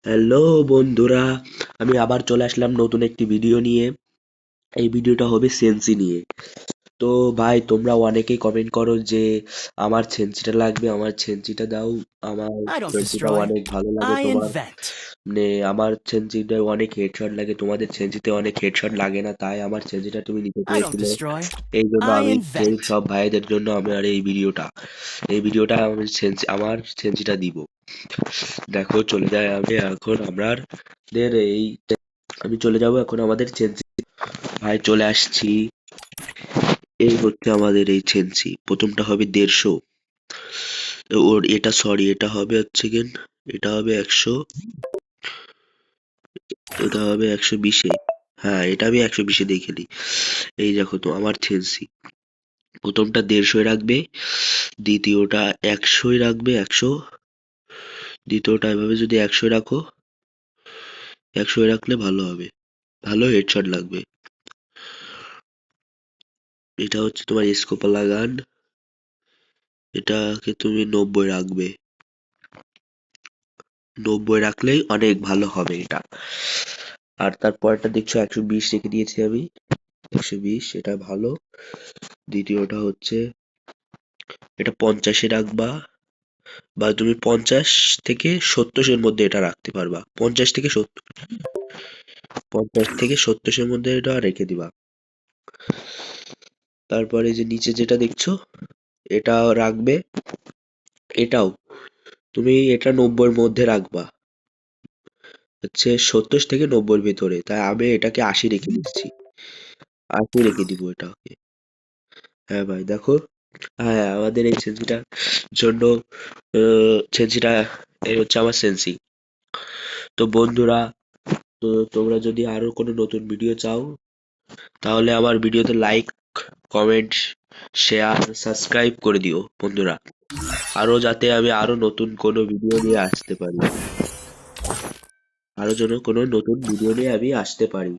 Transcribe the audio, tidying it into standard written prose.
Hello বন্ধুরা, আমি আবার চলে আসলাম নতুন একটি ভিডিও নিয়ে। এই ভিডিওটা হবে সেন্সি নিয়ে। তো ভাই, তোমরা অনেকেই কমেন্ট করো যে আমার ছেঁচিটা লাগবে, আমার ছেঁচিটা দাও। আমার I don't ছেঁচিটা destroy, অনেক ভালো লাগে I তোমার। invent. মানে আমার ছেঁচিটা অনেক হেডশট লাগে, তোমাদের ছেঁচিতে অনেক হেডশট লাগে না, তাই আমার ছেঁচিটা তুমি নিতে I don't চেয়েছিলে। destroy, এই জন্য I আমি সেই invent. সব ভাইদের জন্য আমার এই ভিডিওটা আমি আমার ছেঁচিটা দিব। দেখো, চলে যায় আমি এখন আমাদের এই আমি চলে যাব এখন আমাদের ছেঁচি। ভাই, চলে আসছি। এই হচ্ছে আমাদের এই ছেঁচি। প্রথমটা হবে 150। ওর এটা সরি এটা হবে হচ্ছে গিয়ে এটা হবে 100। এটা হবে 120-এ। হ্যাঁ, এটা আমি 120-এ দিয়ে খেলি। এই দেখো তো আমার ছেঁচি। প্রথমটা 150 রাখবে, দ্বিতীয়টা 100 রাখবে, 100। দ্বিতীয়টা এভাবে যদি 100 রাখো, 100 রাখলে ভালো হবে, ভালো হেডশট লাগবে। এটা হচ্ছে তোমার স্কোপালা গান। এটাকে তুমি 90 রাখবে। 90 রাখলেই অনেক ভালো হবে এটা। আর তারপরটা দেখছো 120 রেখে দিয়েছি আমি। 120 এটা ভালো। দ্বিতীয়টা হচ্ছে এটা 50-এ রাখবা, বা তুমি 50 থেকে 70 এর মধ্যে এটা রাখতে পারবা। 50 থেকে 70, 50 থেকে 70 এর মধ্যে এটা রেখে দিবা। তারপরে যে নিচে যেটা দেখছো এটা রাখবে। এটাও তুমি এটা 90 এর মধ্যে রাখবা, হচ্ছে 70 থেকে 90 এর ভেতরে। তাই আমি এটাকে 80 রেখে দিচ্ছি। 80 রেখে দিব এটাকে। হ্যাঁ ভাই, দেখো। হ্যাঁ, আমাদের এই সেন্সিটার জন্য সেন্সিটা এই হচ্ছে আমার সেন্সি। তো বন্ধুরা, তো তোমরা যদি আরো কোনো নতুন ভিডিও চাও, তাহলে আমার ভিডিওতে লাইক, কমেন্ট, শেয়ার, সাবস্ক্রাইব করে দিও বন্ধুরা। আরো যাতে আমি আরো নতুন কোনো ভিডিও নিয়ে আসতে পারি। আরো যেন কোনো নতুন ভিডিও নিয়ে আমি আসতে পারি।